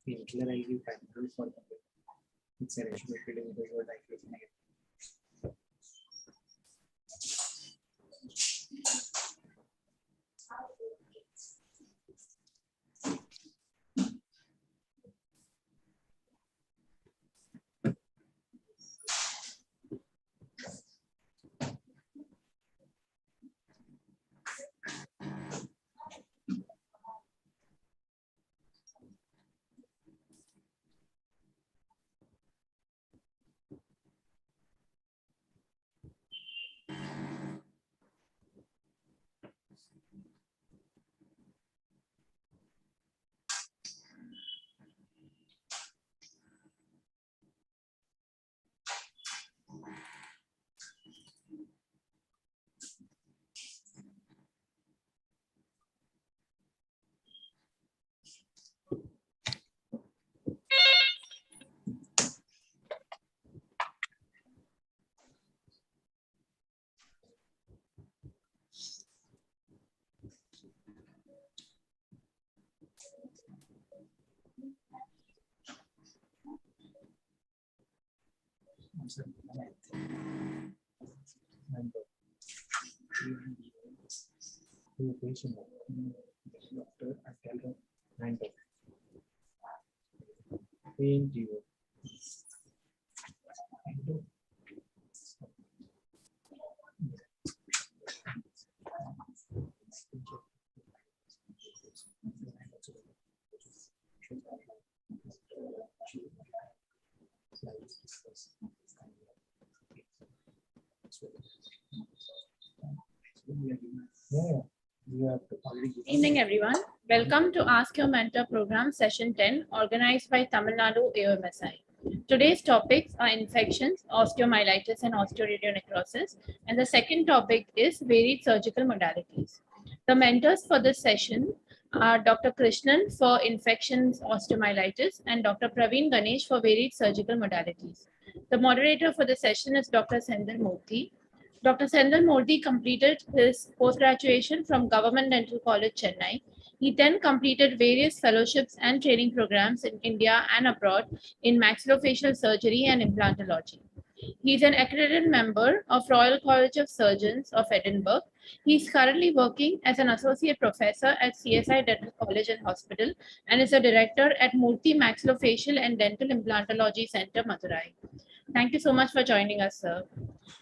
Painkiller I give primarily for the it's an issue with the visual diagnosis. Evening everyone. Welcome to Ask Your Mentor program session 10 organized by Tamil Nadu AOMSI. Today's topics are infections, osteomyelitis and osteoradionecrosis, and the second topic is varied surgical modalities. The mentors for this session are Dr. Krishnan for infections, osteomyelitis, and Dr. Praveen Ganesh for varied surgical modalities. The moderator for the session is Dr. Sendil Murthy. Dr. Sendil Murthy completed his post-graduation from Government Dental College, Chennai. He then completed various fellowships and training programs in India and abroad in maxillofacial surgery and implantology. He is an accredited member of Royal College of Surgeons of Edinburgh. He is currently working as an associate professor at CSI Dental College and Hospital and is a director at Murthy Maxillofacial and Dental Implantology Center, Madurai. Thank you so much for joining us, sir.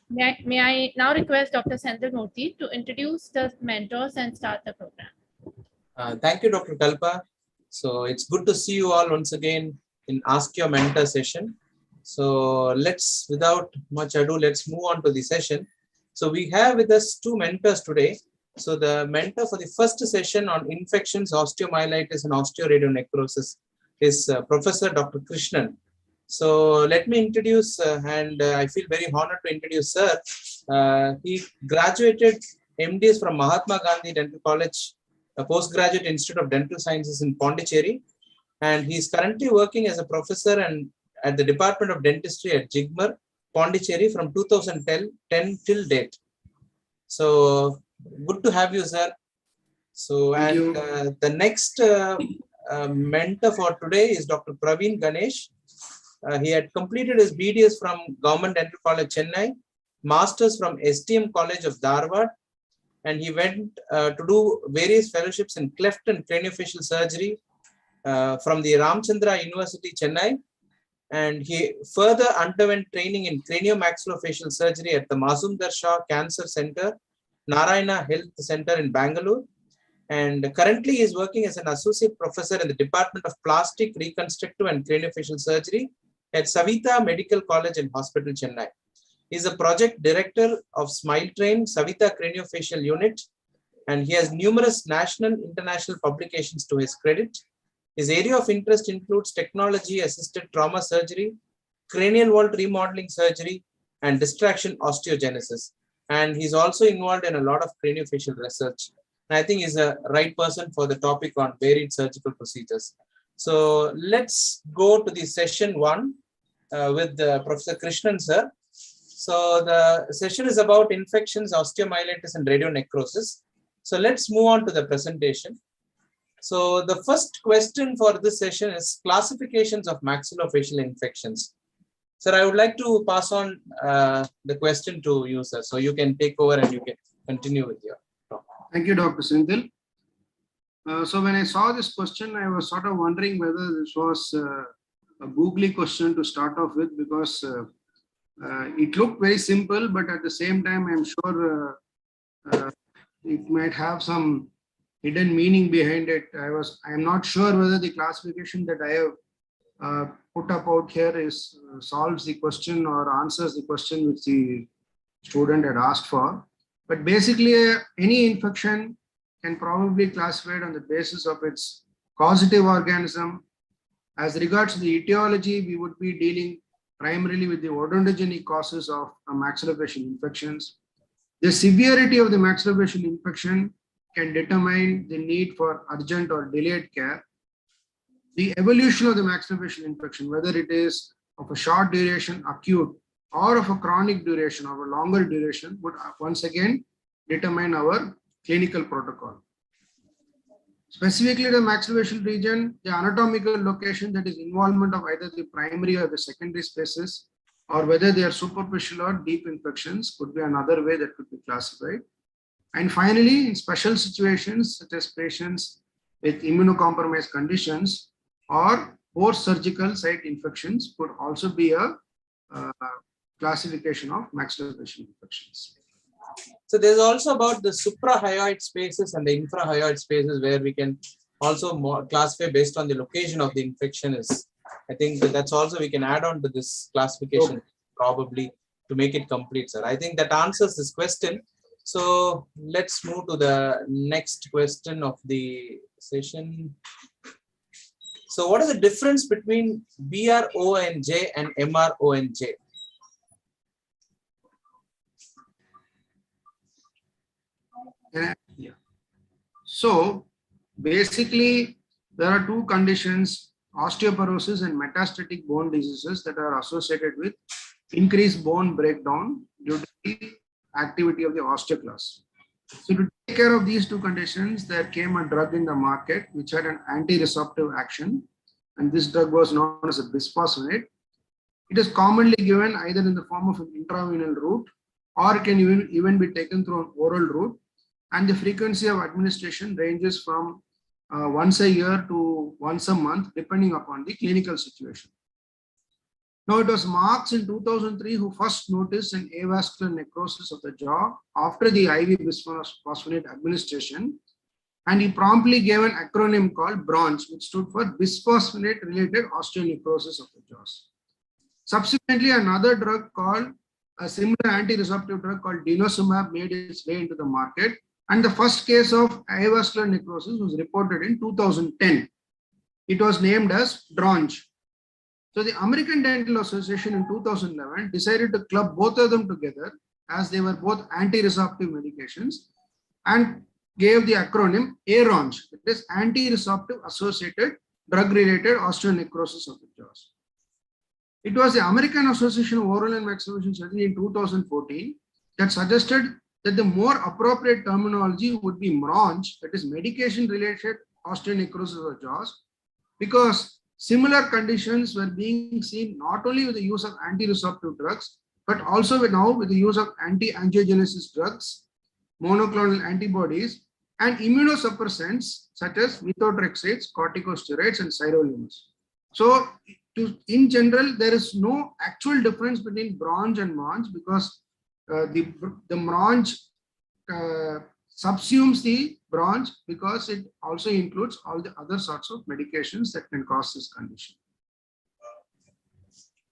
May I now request Dr. Sendil Murthy to introduce the mentors and start the program. Thank you, Dr. Kalpa. So it's good to see you all once again in Ask Your Mentor session. So let's, without much ado, let's move on to the session. So we have with us two mentors today. So the mentor for the first session on infections, osteomyelitis and osteoradionecrosis is Professor Dr. Krishnan. So let me introduce, I feel very honored to introduce sir. He graduated MDs from Mahatma Gandhi Dental College, a postgraduate Institute of Dental Sciences in Pondicherry, and he is currently working as a professor and at the Department of Dentistry at Jigmar, Pondicherry from 2010 till date. So good to have you, sir. So the next mentor for today is Dr. Praveen Ganesh. He had completed his BDS from Government Dental College, Chennai, Masters from STM College of Dharwad, and he went to do various fellowships in cleft and craniofacial surgery from the Ramchandra University, Chennai, and he further underwent training in craniomaxillofacial surgery at the Mazumdar Shah Cancer Center, Narayana Health Center in Bangalore, and currently he is working as an associate professor in the Department of Plastic, Reconstructive and Craniofacial Surgery at Savita Medical College and Hospital, Chennai. He is a project director of Smile Train Savita Craniofacial Unit, and he has numerous national and international publications to his credit. His area of interest includes technology-assisted trauma surgery, cranial vault remodeling surgery, and distraction osteogenesis. And he's also involved in a lot of craniofacial research. And I think he's a right person for the topic on varied surgical procedures. So let's go to the session one with Professor Krishnan, sir. So the session is about infections, osteomyelitis, and radionecrosis. So let's move on to the presentation. So the first question for this session is classifications of maxillofacial infections. Sir, I would like to pass on the question to you, sir. So you can take over and you can continue with your talk. Thank you, Dr. Senthil. So when I saw this question, I was sort of wondering whether this was a googly question to start off with, because it looked very simple, but at the same time, I'm sure it might have some hidden meaning behind it. I'm not sure whether the classification that I have put up out here solves the question or answers the question which the student had asked for. But basically, any infection can probably be classified on the basis of its causative organism. As regards to the etiology, we would be dealing primarily with the odontogenic causes of maxillofacial infections. The severity of the maxillofacial infection can determine the need for urgent or delayed care. The evolution of the maxillofacial infection, whether it is of a short duration, acute, or of a chronic duration or a longer duration, would once again determine our clinical protocol. Specifically, the maxillofacial region, the anatomical location, that is involvement of either the primary or the secondary spaces, or whether they are superficial or deep infections, could be another way that could be classified. And finally, in special situations such as patients with immunocompromised conditions or post-surgical site infections could also be a classification of maxillofacial infections. So there's also about the suprahyoid spaces and the infrahyoid spaces where we can also classify based on the location of the infection. I think that's also we can add on to this classification probably to make it complete, sir. I think that answers this question. So let's move to the next question of the session. So what is the difference between BRONJ and MRONJ? Yeah. So basically, there are two conditions, osteoporosis and metastatic bone diseases, that are associated with increased bone breakdown due to the activity of the osteoclast. So to take care of these two conditions, there came a drug in the market which had an anti-resorptive action, and this drug was known as a bisphosphonate. It is commonly given either in the form of an intravenous route, or it can even be taken through an oral route, and the frequency of administration ranges from once a year to once a month, depending upon the clinical situation. Now, it was Marx in 2003 who first noticed an avascular necrosis of the jaw after the IV bisphosphonate administration, and he promptly gave an acronym called BRONJ, which stood for bisphosphonate-related osteonecrosis of the jaws. Subsequently, another drug called a similar anti-resorptive drug called denosumab made its way into the market, and the first case of avascular necrosis was reported in 2010. It was named as DRONJ. So the American Dental Association in 2011 decided to club both of them together, as they were both anti-resorptive medications, and gave the acronym ARONJ, that is anti-resorptive associated drug-related osteonecrosis of the jaws. It was the American Association of Oral and Maxillofacial Surgery in 2014 that suggested that the more appropriate terminology would be MRONJ, that is medication-related osteonecrosis of the jaws, because similar conditions were being seen not only with the use of anti-resorptive drugs, but also now with the use of anti-angiogenesis drugs, monoclonal antibodies, and immunosuppressants such as methotrexates, corticosteroids, and sirolimus. So, in general, there is no actual difference between BRONJ and MRONJ, because the MRONJ subsumes the BRONJ, because it also includes all the other sorts of medications that can cause this condition.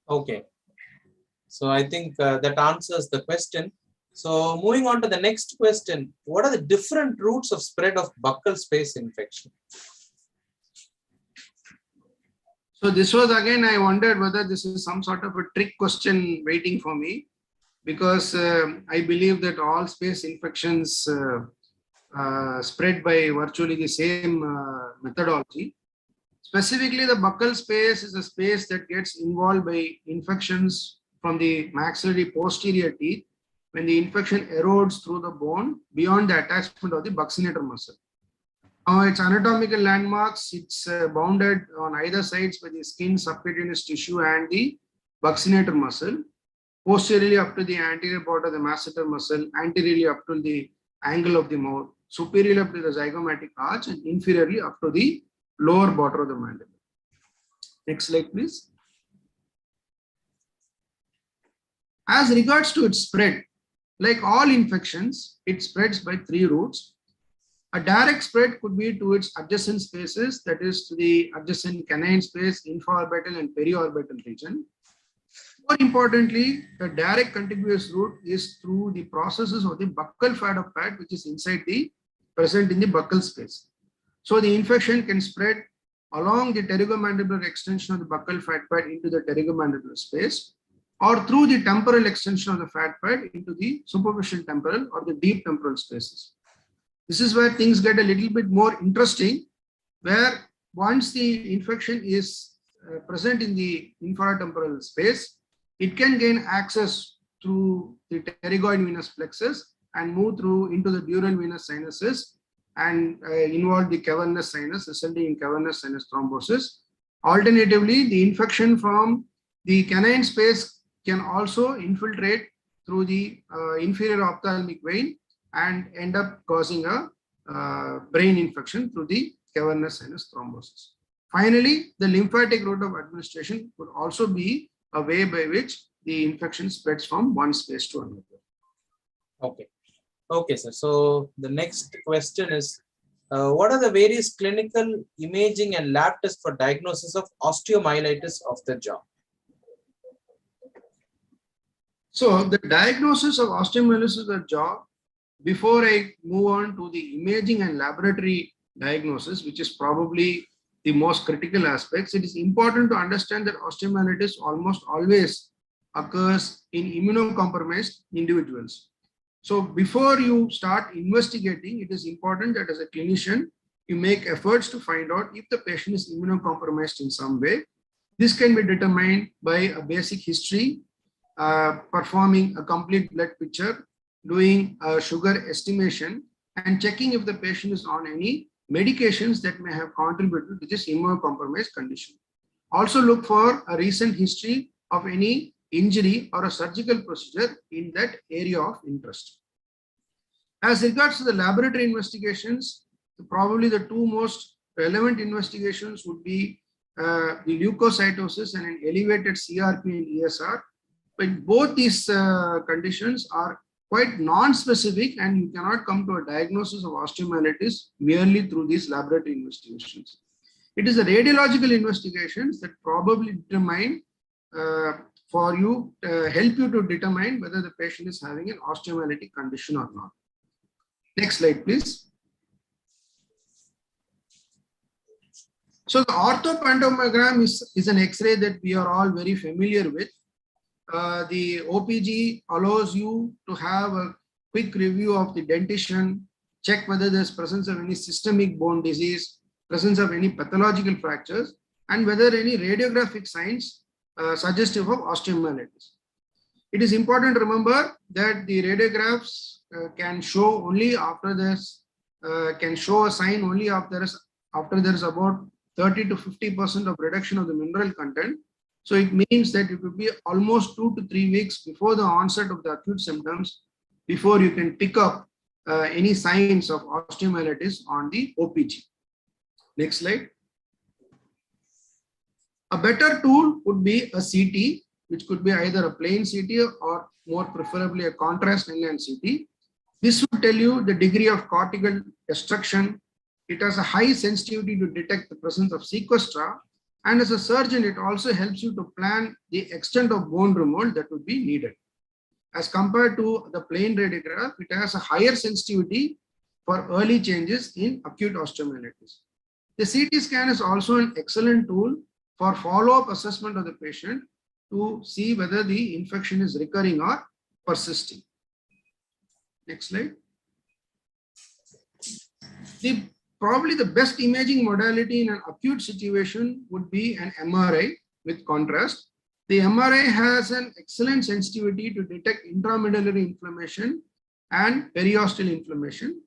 Okay. So I think that answers the question. So moving on to the next question, what are the different routes of spread of buccal space infection? So this was again, I wondered whether this is some sort of a trick question waiting for me, because I believe that all space infections spread by virtually the same methodology. Specifically, the buccal space is a space that gets involved by infections from the maxillary posterior teeth when the infection erodes through the bone beyond the attachment of the buccinator muscle. Its anatomical landmarks, it's bounded on either sides by the skin, subcutaneous tissue, and the buccinator muscle. Posteriorly up to the anterior part of the masseter muscle, anteriorly up to the angle of the mouth, superiorly up to the zygomatic arch, and inferiorly up to the lower border of the mandible. Next slide, please. As regards to its spread, like all infections, it spreads by 3 routes. A direct spread could be to its adjacent spaces, that is to the adjacent canine space, infraorbital and periorbital region. More importantly, the direct contiguous route is through the processes of the buccal fat of fat, which is present in the buccal space. So the infection can spread along the pterygomandibular extension of the buccal fat pad into the pterygomandibular space, or through the temporal extension of the fat pad into the superficial temporal or the deep temporal spaces. This is where things get a little bit more interesting, where once the infection is present in the infratemporal space, it can gain access through the pterygoid venous plexus and move through into the dural venous sinuses and involve the cavernous sinus, resulting in cavernous sinus thrombosis. Alternatively, the infection from the canine space can also infiltrate through the inferior ophthalmic vein and end up causing a brain infection through the cavernous sinus thrombosis. Finally, the lymphatic route of administration could also be a way by which the infection spreads from one space to another. Okay. Okay, sir. So the next question is, what are the various clinical, imaging and lab tests for diagnosis of osteomyelitis of the jaw? So the diagnosis of osteomyelitis of the jaw, before I move on to the imaging and laboratory diagnosis, which is probably the most critical aspects, it is important to understand that osteomyelitis almost always occurs in immunocompromised individuals. So before you start investigating, it is important that as a clinician, you make efforts to find out if the patient is immunocompromised in some way. This can be determined by a basic history, performing a complete blood picture, doing a sugar estimation, and checking if the patient is on any medications that may have contributed to this immunocompromised condition. Also look for a recent history of any injury or a surgical procedure in that area of interest. As regards to the laboratory investigations, probably the 2 most relevant investigations would be the leukocytosis and an elevated CRP and ESR. But both these conditions are quite non-specific, and you cannot come to a diagnosis of osteomyelitis merely through these laboratory investigations. It is the radiological investigations that probably determine help you to determine whether the patient is having an osteomyelitic condition or not. Next slide, please. So the orthopantomogram is an X-ray that we are all very familiar with. The OPG allows you to have a quick review of the dentition, check whether there's presence of any systemic bone disease, presence of any pathological fractures, and whether any radiographic signs suggestive of osteomyelitis. It is important to remember that the radiographs can show only after this, can show a sign only after there is about 30 to 50% of reduction of the mineral content. So it means that it will be almost 2 to 3 weeks before the onset of the acute symptoms before you can pick up any signs of osteomyelitis on the OPG. Next slide. A better tool would be a CT, which could be either a plain CT or more preferably a contrast enhanced CT. This will tell you the degree of cortical destruction. It has a high sensitivity to detect the presence of sequestra. And as a surgeon, it also helps you to plan the extent of bone removal that would be needed. As compared to the plain radiograph, it has a higher sensitivity for early changes in acute osteomyelitis. The CT scan is also an excellent tool for follow-up assessment of the patient to see whether the infection is recurring or persisting. Next slide. Probably the best imaging modality in an acute situation would be an MRI with contrast. The MRI has an excellent sensitivity to detect intramedullary inflammation and periosteal inflammation.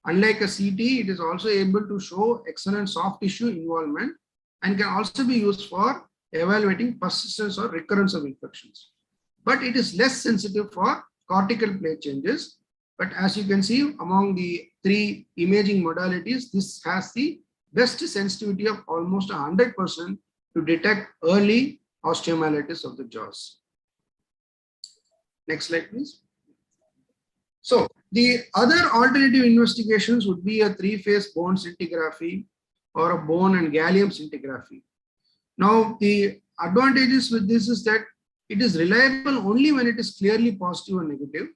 Unlike a CT, it is also able to show excellent soft tissue involvement and can also be used for evaluating persistence or recurrence of infections. But it is less sensitive for cortical plate changes. But as you can see, among the 3 imaging modalities, this has the best sensitivity of almost 100% to detect early osteomyelitis of the jaws. Next slide, please. So the other alternative investigations would be a 3-phase bone scintigraphy or a bone and gallium scintigraphy. Now, the advantages with this is that it is reliable only when it is clearly positive or negative,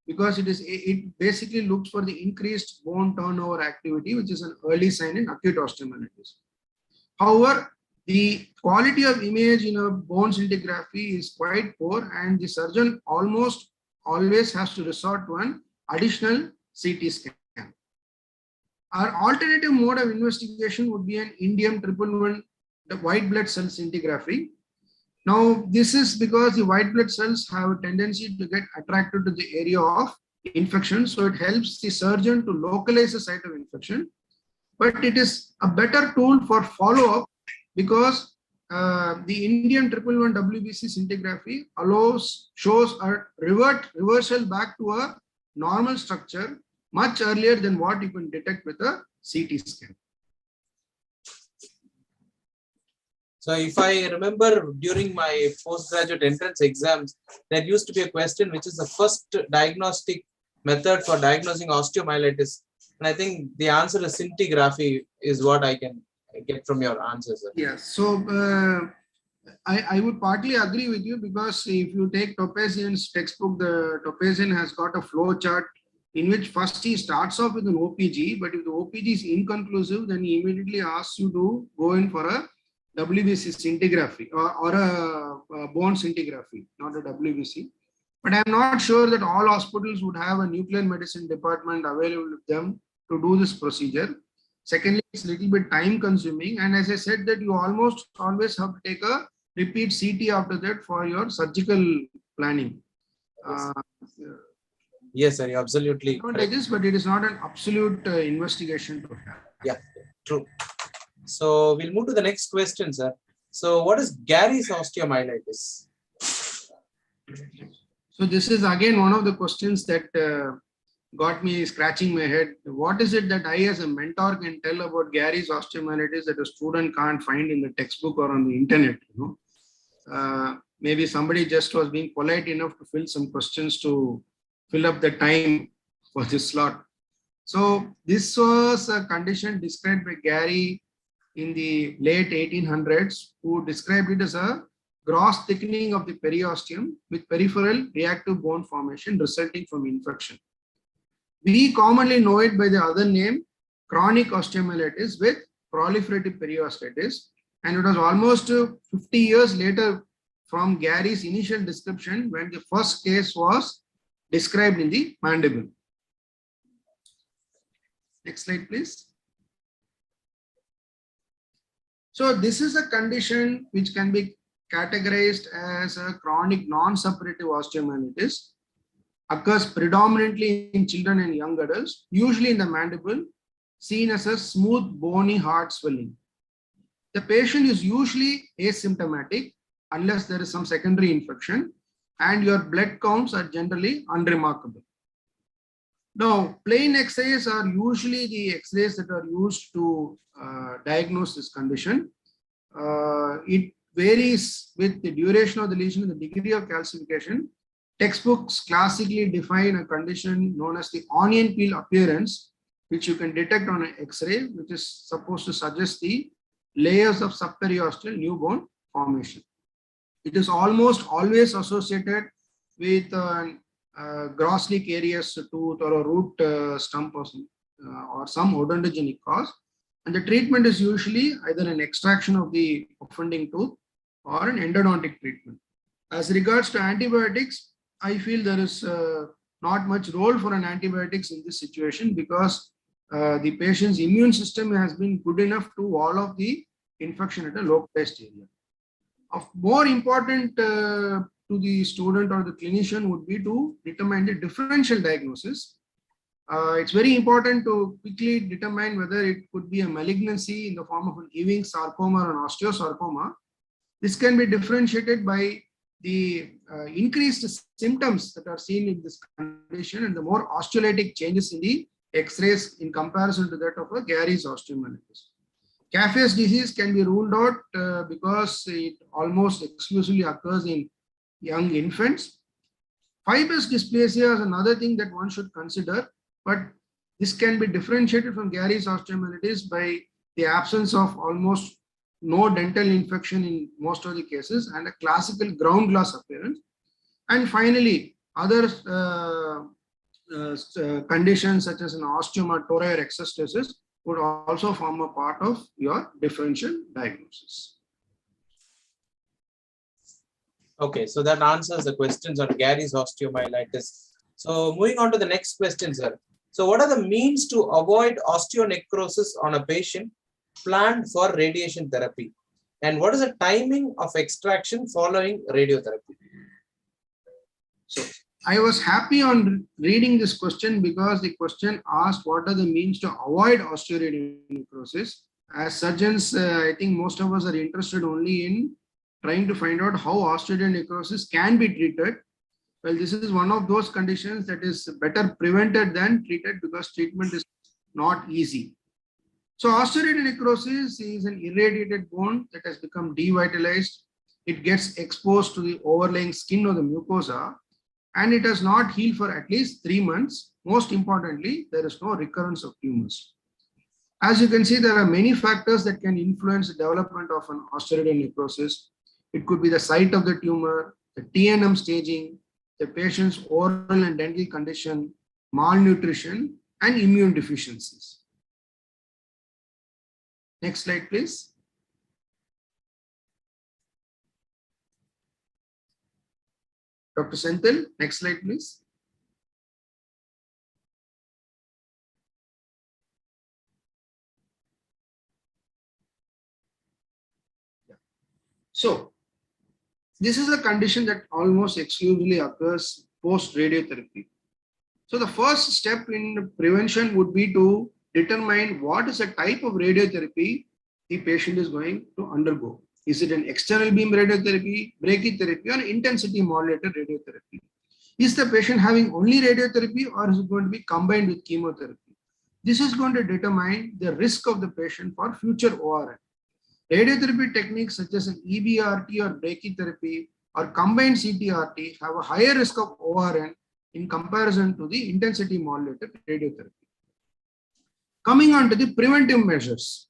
because it basically looks for the increased bone turnover activity, which is an early sign in acute osteomyelitis. However, the quality of image in a bone scintigraphy is quite poor, and the surgeon almost always has to resort to an additional CT scan. Our alternative mode of investigation would be an indium 111, the white blood cell scintigraphy. Now, this is because the white blood cells have a tendency to get attracted to the area of infection, so it helps the surgeon to localize the site of infection. But it is a better tool for follow-up, because the Indian 111 WBC scintigraphy shows a reversal back to a normal structure much earlier than what you can detect with a CT scan. So if I remember during my postgraduate entrance exams, there used to be a question which is the first diagnostic method for diagnosing osteomyelitis. And I think the answer is scintigraphy is what I can get from your answers. Yes, so I would partly agree with you, because if you take Topazian's textbook, the Topazian has got a flow chart in which first he starts off with an OPG, but if the OPG is inconclusive, then he immediately asks you to go in for a WBC scintigraphy or a bone scintigraphy, not a WBC. But I'm not sure that all hospitals would have a nuclear medicine department available with them to do this procedure. Secondly, it's a little bit time consuming. And as I said, that you almost always have to take a repeat CT after that for your surgical planning. Yes, sir, you're absolutely advantages, but it is not an absolute investigation to have. Yeah, true. So we'll move to the next question, sir. So what is Garré's osteomyelitis? So this is again one of the questions that got me scratching my head. What is it that I as a mentor can tell about Garré's osteomyelitis that a student can't find in the textbook or on the internet? You know, maybe somebody just was being polite enough to fill some questions to fill up the time for this slot. So this was a condition described by Garré in the late 1800s, who described it as a gross thickening of the periosteum with peripheral reactive bone formation resulting from infection. We commonly know it by the other name, chronic osteomyelitis with proliferative periostitis, and it was almost 50 years later from Garré's initial description when the first case was described in the mandible. Next slide, please. So this is a condition which can be categorized as a chronic non-suppurative osteomyelitis, occurs predominantly in children and young adults, usually in the mandible, seen as a smooth, bony, hard swelling. The patient is usually asymptomatic unless there is some secondary infection, and your blood counts are generally unremarkable. Now, plain X-rays are usually the X-rays that are used to diagnose this condition. It varies with the duration of the lesion and the degree of calcification. Textbooks classically define a condition known as the onion peel appearance, which you can detect on an X-ray, which is supposed to suggest the layers of subperiosteal new bone formation. It is almost always associated with grossly carious tooth or a root stump or some odontogenic cause. And the treatment is usually either an extraction of the offending tooth or an endodontic treatment. As regards to antibiotics, I feel there is not much role for an antibiotics in this situation, because the patient's immune system has been good enough to wall off the infection at a localized area. Of more important to the student or the clinician would be to determine the differential diagnosis. It's very important to quickly determine whether it could be a malignancy in the form of an Ewing sarcoma or an osteosarcoma. This can be differentiated by the increased symptoms that are seen in this condition and the more osteolytic changes in the X-rays in comparison to that of a Garré's osteomyelitis. Caffey's disease can be ruled out because it almost exclusively occurs in young infants. Fibrous dysplasia is another thing that one should consider, but this can be differentiated from Garré's osteomyelitis by the absence of almost no dental infection in most of the cases and a classical ground glass appearance. And finally, other conditions such as an osteoma tori or exostosis would also form a part of your differential diagnosis. Okay, so that answers the questions on Garré's osteomyelitis. So moving on to the next question, sir. So what are the means to avoid osteonecrosis on a patient planned for radiation therapy? And what is the timing of extraction following radiotherapy? So I was happy on reading this question because the question asked what are the means to avoid osteoradionecrosis. As surgeons, I think most of us are interested only in trying to find out how osteoradionecrosis can be treated. Well, this is one of those conditions that is better prevented than treated because treatment is not easy. So osteoradionecrosis is an irradiated bone that has become devitalized. It gets exposed to the overlying skin of the mucosa and it has not healed for at least 3 months. Most importantly, there is no recurrence of tumors. As you can see, there are many factors that can influence the development of an osteoradionecrosis. It could be the site of the tumor, the TNM staging, the patient's oral and dental condition, malnutrition, and immune deficiencies. Next slide, please. Dr. Senthil, next slide, please. So, this is a condition that almost exclusively occurs post-radiotherapy. So, the first step in prevention would be to determine what is the type of radiotherapy the patient is going to undergo. Is it an external beam radiotherapy, brachytherapy, or intensity modulated radiotherapy? Is the patient having only radiotherapy or is it going to be combined with chemotherapy? This is going to determine the risk of the patient for future ORN. Radiotherapy techniques such as an EBRT or brachytherapy or combined CTRT have a higher risk of ORN in comparison to the intensity modulated radiotherapy. Coming on to the preventive measures.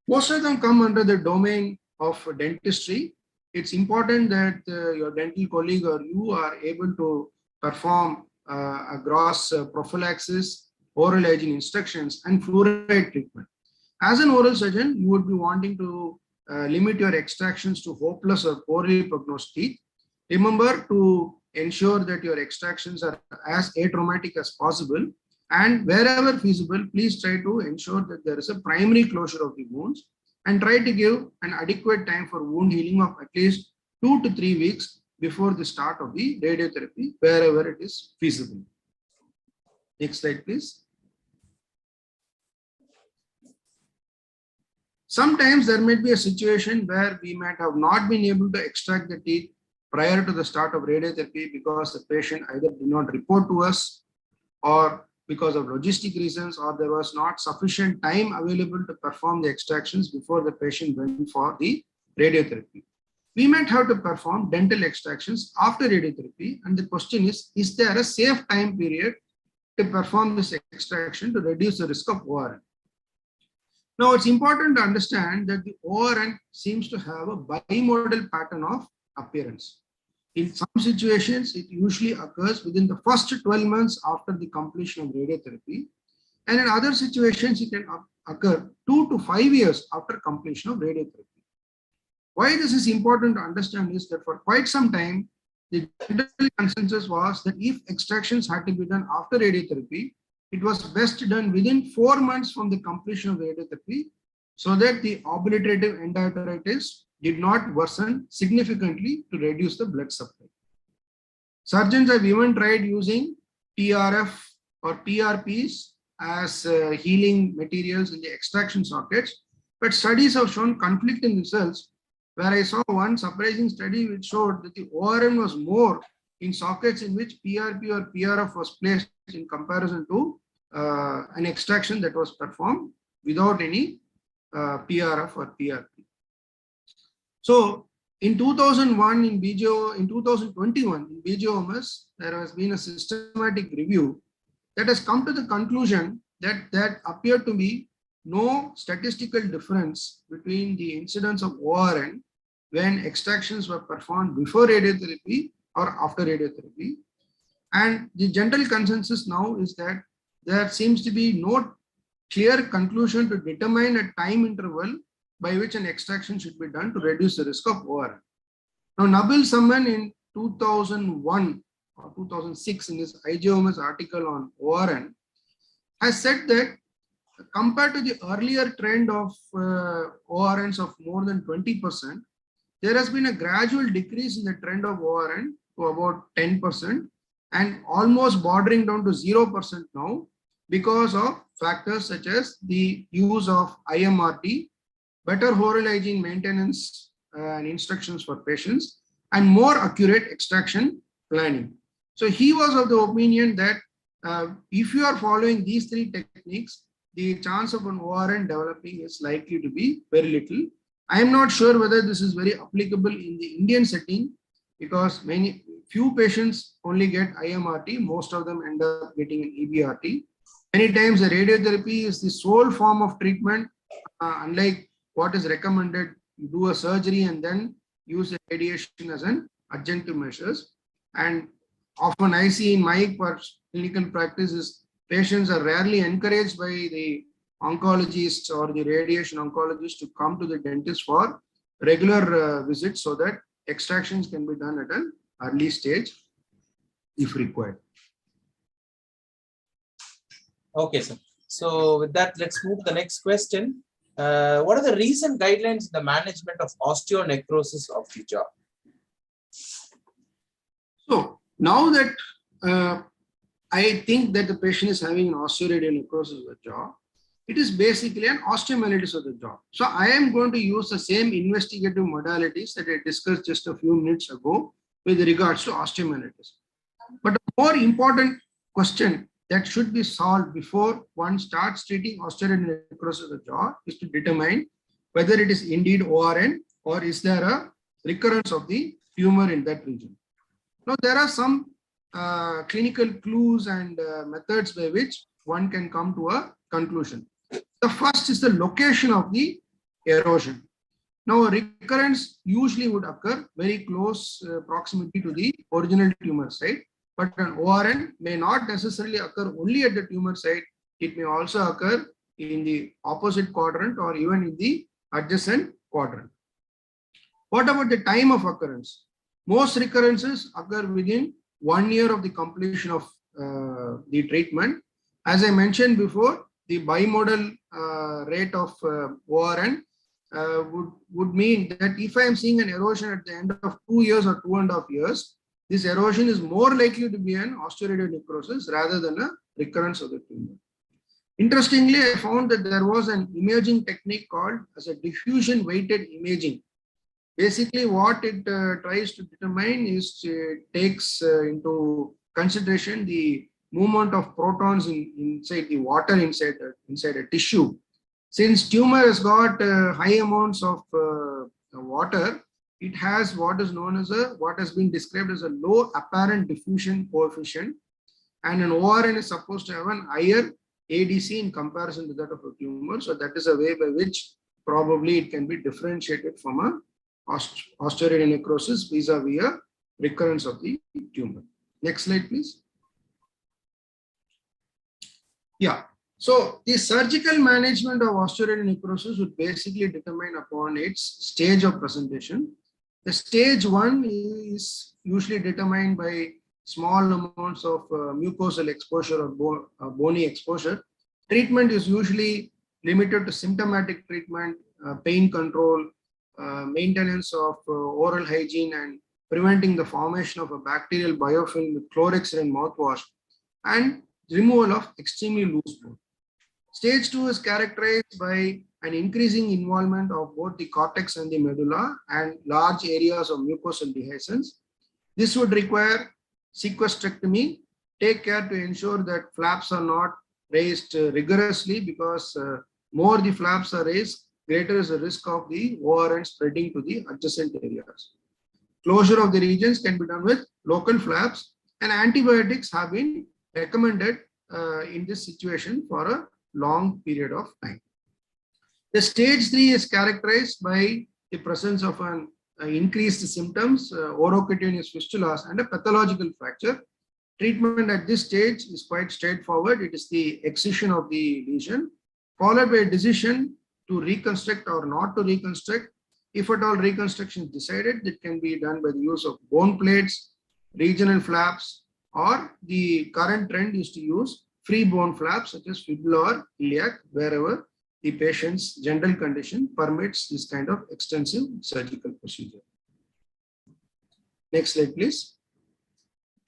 Most of them come under the domain of dentistry. It's important that your dental colleague or you are able to perform a gross prophylaxis, oral hygiene instructions, and fluoride treatment. As an oral surgeon, you would be wanting to limit your extractions to hopeless or poorly prognosed teeth. Remember to ensure that your extractions are as atraumatic as possible. And wherever feasible, please try to ensure that there is a primary closure of the wounds and try to give an adequate time for wound healing of at least 2 to 3 weeks before the start of the radiotherapy, wherever it is feasible. Next slide, please. Sometimes there might be a situation where we might have not been able to extract the teeth prior to the start of radiotherapy because the patient either did not report to us or because of logistic reasons, or there was not sufficient time available to perform the extractions before the patient went for the radiotherapy. We might have to perform dental extractions after radiotherapy, and the question is there a safe time period to perform this extraction to reduce the risk of ORN? Now, it's important to understand that the ORN seems to have a bimodal pattern of appearance. In some situations, it usually occurs within the first 12 months after the completion of radiotherapy. And in other situations, it can occur 2 to 5 years after completion of radiotherapy. Why this is important to understand is that for quite some time, the general consensus was that if extractions had to be done after radiotherapy, it was best done within 4 months from the completion of radiotherapy so that the obliterative endarteritis did not worsen significantly to reduce the blood supply. Surgeons have even tried using PRF or PRPs as healing materials in the extraction sockets, but studies have shown conflicting results, where I saw one surprising study which showed that the ORN was more in sockets in which PRP or PRF was placed in comparison to an extraction that was performed without any PRF or PRP. So in 2001 in BGO, in 2021 in BGOMS, there has been a systematic review that has come to the conclusion that there appeared to be no statistical difference between the incidence of ORN when extractions were performed before radiotherapy or after radiotherapy. And the general consensus now is that there seems to be no clear conclusion to determine a time interval by which an extraction should be done to reduce the risk of ORN. Now, Nabil Samman in 2001 or 2006 in his IIISession article on ORN has said that compared to the earlier trend of ORNs of more than 20%, there has been a gradual decrease in the trend of ORN to about 10% and almost bordering down to 0% now because of factors such as the use of IMRT, better oral hygiene maintenance and instructions for patients, and more accurate extraction planning. So he was of the opinion that if you are following these three techniques, the chance of an ORN developing is likely to be very little. I am not sure whether this is very applicable in the Indian setting, because few patients only get IMRT, most of them end up getting an EBRT. Many times the radiotherapy is the sole form of treatment, unlike what is recommended. You do a surgery and then use radiation as an adjunctive measures. And often I see in my clinical practice is patients are rarely encouraged by the oncologists or the radiation oncologist to come to the dentist for regular visits so that extractions can be done at an early stage if required. Okay, sir. So with that, let's move to the next question. What are the recent guidelines in the management of osteonecrosis of the jaw? So now that I think that the patient is having an osteoradionecrosis of the jaw, it is basically an osteomyelitis of the jaw. So I am going to use the same investigative modalities that I discussed just a few minutes ago with regards to osteomyelitis. But a more important question that should be solved before one starts treating osteoradionecrosis of the jaw is to determine whether it is indeed ORN or is there a recurrence of the tumor in that region. Now, there are some clinical clues and methods by which one can come to a conclusion. The first is the location of the erosion. Now, a recurrence usually would occur very close proximity to the original tumor site, but an ORN may not necessarily occur only at the tumor site. It may also occur in the opposite quadrant or even in the adjacent quadrant. What about the time of occurrence? Most recurrences occur within 1 year of the completion of the treatment. As I mentioned before, the bimodal rate of ORN would mean that if I am seeing an erosion at the end of 2 years or 2.5 years, this erosion is more likely to be an osteoradionecrosis rather than a recurrence of the tumor. Interestingly, I found that there was an imaging technique called as a diffusion weighted imaging. Basically, what it tries to determine is it takes into consideration the movement of protons inside the water inside a tissue. Since tumor has got high amounts of water, it has what is known as what has been described as a low apparent diffusion coefficient, and an ORN is supposed to have an higher ADC in comparison to that of a tumor. So that is a way by which probably it can be differentiated from a osteoradionecrosis vis-a-vis a recurrence of the tumor. Next slide, please. Yeah. So the surgical management of osteoradionecrosis would basically determine upon its stage of presentation. The stage 1 is usually determined by small amounts of mucosal exposure or bony exposure. Treatment is usually limited to symptomatic treatment, pain control, maintenance of oral hygiene and preventing the formation of a bacterial biofilm with chlorhexidine mouthwash, and removal of extremely loose bone. Stage 2 is characterized by an increasing involvement of both the cortex and the medulla and large areas of mucosal dehiscence. This would require sequestrectomy. Take care to ensure that flaps are not raised rigorously, because more the flaps are raised, greater is the risk of the ORN spreading to the adjacent areas. Closure of the regions can be done with local flaps, and antibiotics have been recommended in this situation for a long period of time. The stage 3 is characterized by the presence of an increased symptoms, orocutaneous fistulas, and a pathological fracture. Treatment at this stage is quite straightforward. It is the excision of the lesion, followed by a decision to reconstruct or not to reconstruct. If at all reconstruction is decided, it can be done by the use of bone plates, regional flaps, or the current trend is to use free bone flaps such as fibula or iliac, wherever the patient's general condition permits this kind of extensive surgical procedure. Next slide, please.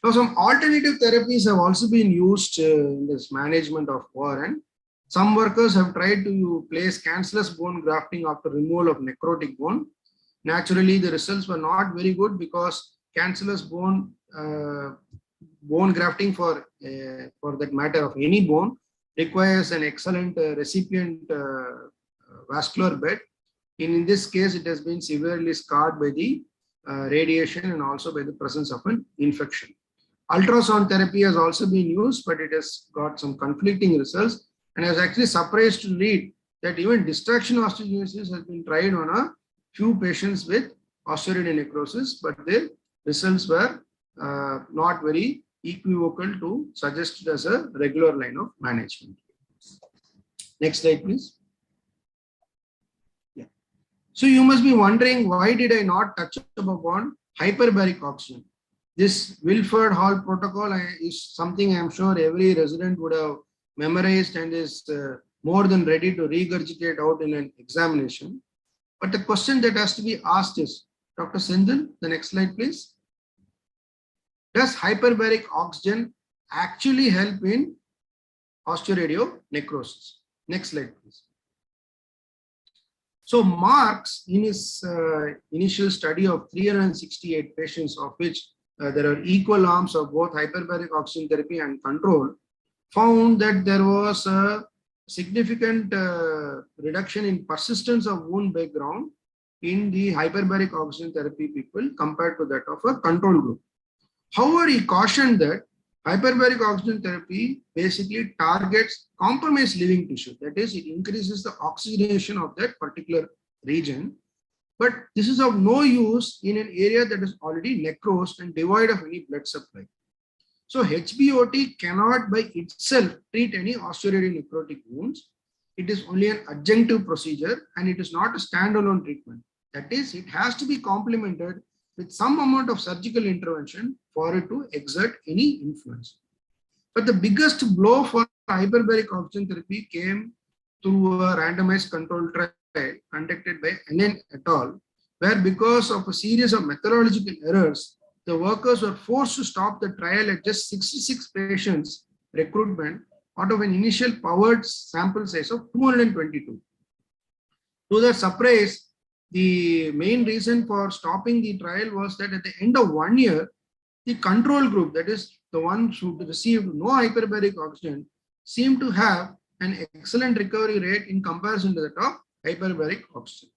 Now, some alternative therapies have also been used in this management of ORN. Some workers have tried to place cancellous bone grafting after removal of necrotic bone. Naturally, the results were not very good, because cancellous bone grafting for that matter of any bone requires an excellent recipient vascular bed. In this case, it has been severely scarred by the radiation and also by the presence of an infection. Ultrasound therapy has also been used, but it has got some conflicting results, and I was actually surprised to read that even distraction osteogenesis has been tried on a few patients with osteonecrosis, but the results were not very equivocal to suggest it as a regular line of management. Next slide, please. Yeah. So you must be wondering, why did I not touch upon hyperbaric oxygen? This Wilford Hall protocol is something I am sure every resident would have memorized and is more than ready to regurgitate out in an examination. But the question that has to be asked is, Dr. Sindhu, the next slide, please. Does hyperbaric oxygen actually help in osteoradionecrosis? Next slide, please. So Marks, in his initial study of 368 patients, of which there are equal arms of both hyperbaric oxygen therapy and control, found that there was a significant reduction in persistence of wound background in the hyperbaric oxygen therapy people compared to that of a control group. However, he cautioned that hyperbaric oxygen therapy basically targets compromised living tissue. That is, it increases the oxygenation of that particular region. But this is of no use in an area that is already necrosed and devoid of any blood supply. So HBOT cannot by itself treat any osteoradionecrotic wounds. It is only an adjunctive procedure, and it is not a standalone treatment. That is, it has to be complemented with some amount of surgical intervention for it to exert any influence. But the biggest blow for hyperbaric oxygen therapy came through a randomized controlled trial conducted by Enen et al., where because of a series of methodological errors, the workers were forced to stop the trial at just 66 patients recruitment out of an initial powered sample size of 222. To their surprise, the main reason for stopping the trial was that at the end of 1 year, the control group, that is the ones who received no hyperbaric oxygen, seemed to have an excellent recovery rate in comparison to that of hyperbaric oxygen.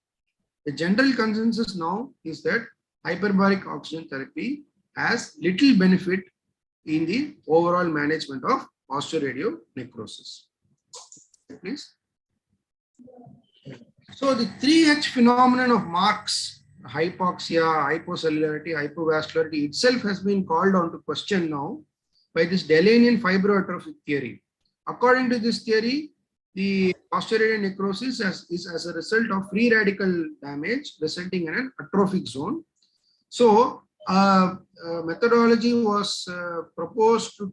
The general consensus now is that hyperbaric oxygen therapy has little benefit in the overall management of osteoradionecrosis. Please. So the 3H phenomenon of Marks, hypoxia, hypocellularity, hypovascularity itself has been called on to question now by this Delanian fibroatrophic theory. According to this theory, the osteoradionecrosis is as a result of free radical damage resulting in an atrophic zone. So methodology was proposed to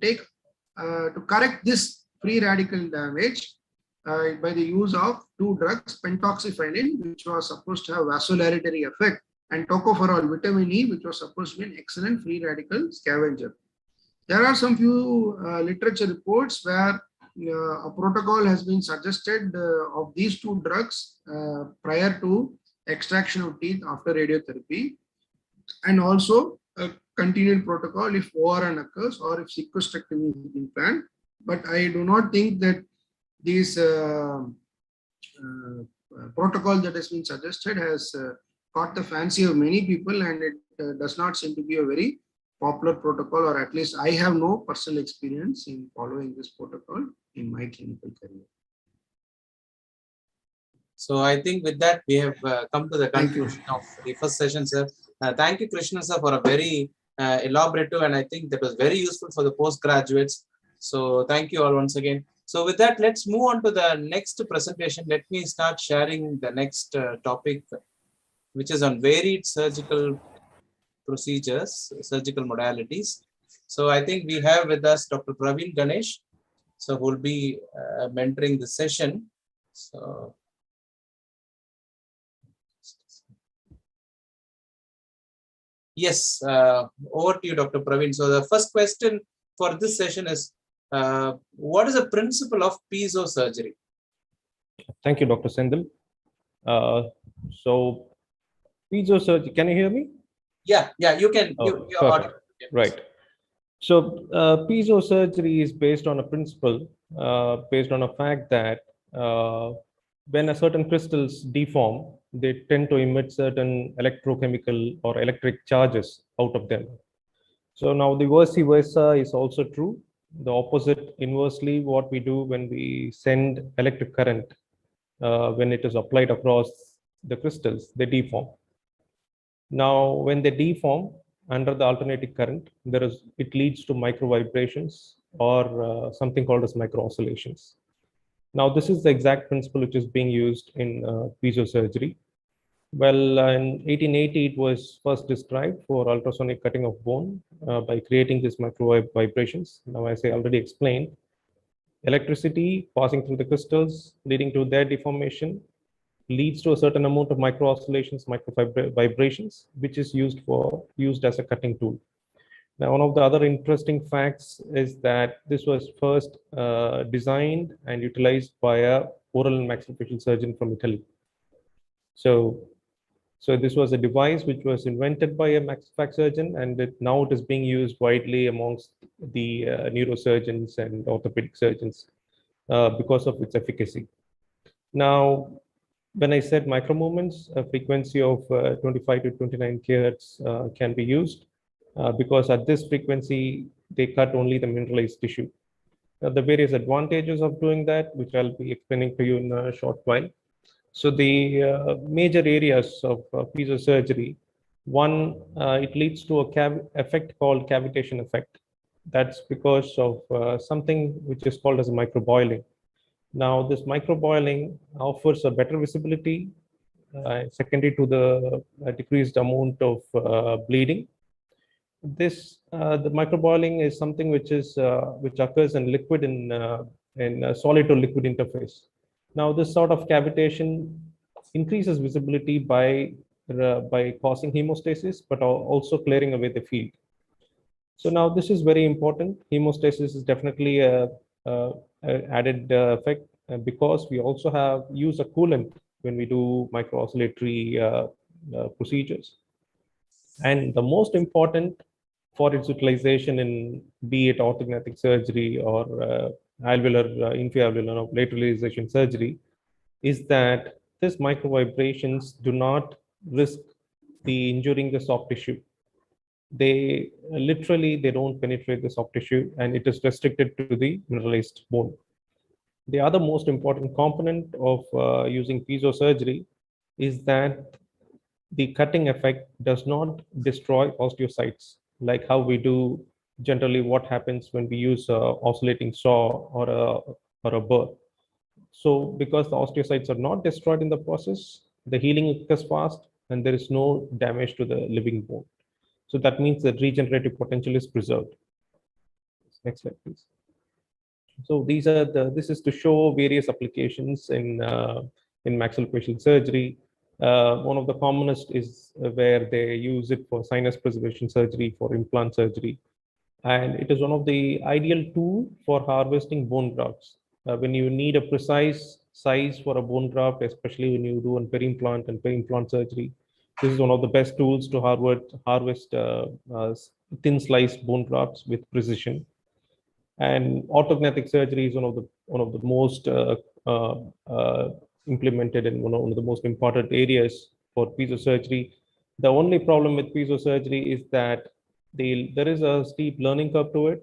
correct this free radical damage by the use of two drugs, pentoxifylline, which was supposed to have vasodilatory effect, and tocopherol, vitamin E, which was supposed to be an excellent free radical scavenger. There are some few literature reports where a protocol has been suggested of these two drugs prior to extraction of teeth after radiotherapy, and also a continued protocol if ORN occurs or if sequestrectomy is being planned. But I do not think that this protocol that has been suggested has caught the fancy of many people, and it does not seem to be a very popular protocol, or at least I have no personal experience in following this protocol in my clinical career. So I think with that, we have come to the conclusion of the first session, sir. Thank you, Krishna, sir, for a very elaborative, and I think that was very useful for the postgraduates. So thank you all once again. So with that, let's move on to the next presentation. Let me start sharing the next topic, which is on varied surgical procedures, surgical modalities. So I think we have with us Dr. Praveen Ganesh, so who will be mentoring the session. So yes, over to you, Dr. Praveen. So the first question for this session is, what is the principle of piezo surgery? Thank you, Dr. Sendil. So piezo surgery, can you hear me? Yeah, you can. Oh, you're audible. Right. So piezo surgery is based on a principle, based on a fact that when a certain crystals deform, they tend to emit certain electrochemical or electric charges out of them. So now the vice versa is also true. The opposite, inversely, what we do when we send electric current, when it is applied across the crystals, they deform. Now, when they deform under the alternating current, it leads to micro vibrations or something called as micro oscillations. Now, this is the exact principle which is being used in piezo surgery. Well, in 1880, it was first described for ultrasonic cutting of bone by creating these micro vibrations. Now, as I already explained, electricity passing through the crystals, leading to their deformation, leads to a certain amount of micro oscillations, micro vibrations, which is used as a cutting tool. Now, one of the other interesting facts is that this was first designed and utilized by a oral and maxillofacial surgeon from Italy. So this was a device which was invented by a maxillofacial surgeon, and now it is being used widely amongst the neurosurgeons and orthopedic surgeons because of its efficacy. Now, when I said micro movements, a frequency of 25 to 29 kHz can be used because at this frequency, they cut only the mineralized tissue. The various advantages of doing that, which I'll be explaining to you in a short while. So the major areas of piezo surgery, one, it leads to a effect called cavitation effect. That's because of something which is called as microboiling. Now, this microboiling offers a better visibility, secondary to the decreased amount of bleeding. The microboiling is something which occurs in liquid in solid to liquid interface. Now, this sort of cavitation increases visibility by causing hemostasis, but also clearing away the field. So now this is very important. Hemostasis is definitely a added effect because we also use a coolant when we do micro-oscillatory procedures. And the most important for its utilization in be it orthognathic surgery or alveolar, infra-alveolar or lateralization surgery is that these micro vibrations do not risk injuring the soft tissue. They don't penetrate the soft tissue, and it is restricted to the mineralized bone. The other most important component of using piezo surgery is that the cutting effect does not destroy osteocytes, like how we do generally what happens when we use oscillating saw or a burr. So because the osteocytes are not destroyed in the process, the healing occurs fast and there is no damage to the living bone. So that means that regenerative potential is preserved. Next slide, please. So this is to show various applications in maxillofacial surgery. One of the commonest is where they use it for sinus preservation surgery, for implant surgery. And it is one of the ideal tool for harvesting bone grafts. When you need a precise size for a bone graft, especially when you do a peri-implant and peri-implant surgery, this is one of the best tools to harvest thin sliced bone grafts with precision. And orthognathic surgery is one of the most uh, uh, implemented and one of the most important areas for piezo surgery. The only problem with piezo surgery is that there is a steep learning curve to it.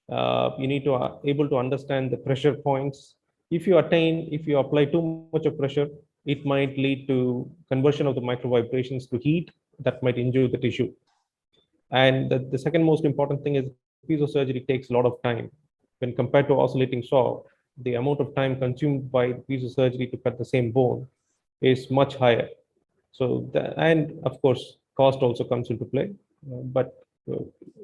You need to able to understand the pressure points. If you apply too much of pressure, it might lead to conversion of the micro vibrations to heat that might injure the tissue. And the second most important thing is piezo surgery takes a lot of time. When compared to oscillating saw, the amount of time consumed by piezo surgery to cut the same bone is much higher. So, and of course, cost also comes into play. But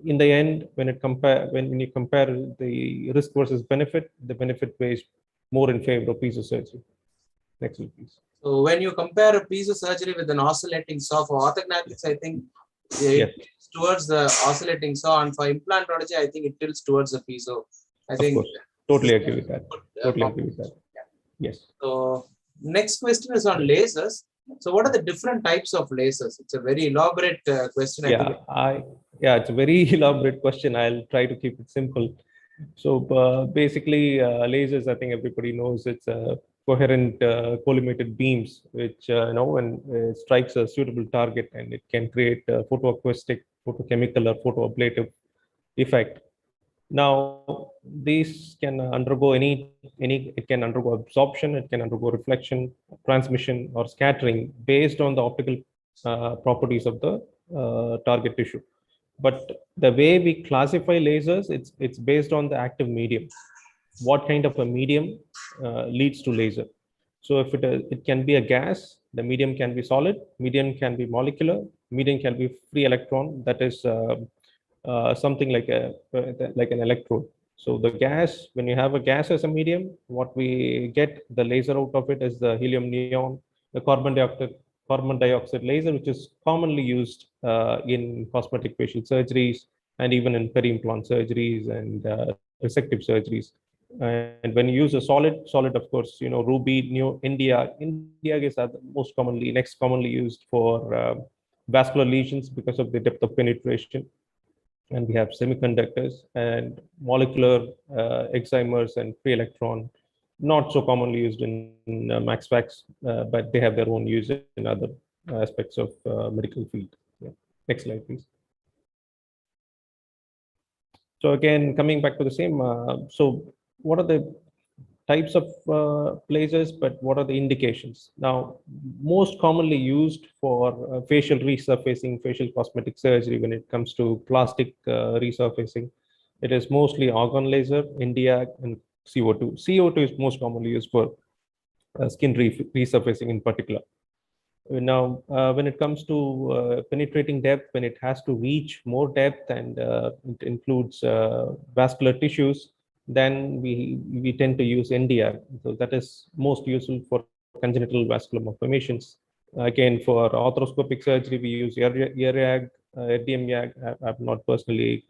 in the end, when you compare the risk versus benefit, the benefit weighs more in favor of piezo surgery. Next slide, please. So when you compare a piezo surgery with an oscillating saw for orthognathics, I think it tilts towards the oscillating saw, and for implantology, I think it tilts towards the piezo. I think totally agree with that. Totally agree with that. Yeah. Yes. So next question is on lasers. So what are the different types of lasers? It's a very elaborate question. It's a very elaborate question. I'll try to keep it simple. So basically, lasers, I think everybody knows, it's a coherent collimated beams, which when it strikes a suitable target, and it can create a photoacoustic, photochemical, or photoablative effect. Now, these can undergo it can undergo absorption, it can undergo reflection, transmission, or scattering based on the optical properties of the target tissue. But the way we classify lasers, it's based on the active medium. What kind of a medium leads to laser? So if it can be a gas, the medium can be solid, medium can be molecular, medium can be free electron. That is something like an electrode. So the gas, when you have a gas as a medium, what we get the laser out of it is the helium neon, the carbon dioxide laser, which is commonly used in cosmetic facial surgeries and even in peri-implant surgeries and resective surgeries. And when you use a solid, of course, ruby, India is next commonly used for vascular lesions because of the depth of penetration. And we have semiconductors and molecular eximers and free electron, not so commonly used in max facs, but they have their own use in other aspects of medical field. Yeah. Next slide, please. So again, coming back to the same, so what are the types of lasers, but what are the indications? Now, most commonly used for facial resurfacing, facial cosmetic surgery, when it comes to plastic resurfacing, it is mostly argon laser, Nd:YAG, and CO2. CO2 is most commonly used for skin resurfacing in particular. Now, when it comes to penetrating depth, when it has to reach more depth and it includes vascular tissues, then we tend to use Nd:YAG. So that is most useful for congenital vascular malformations. Again, for arthroscopic surgery, we use IIISESsion, RDM-YAG. I've not personally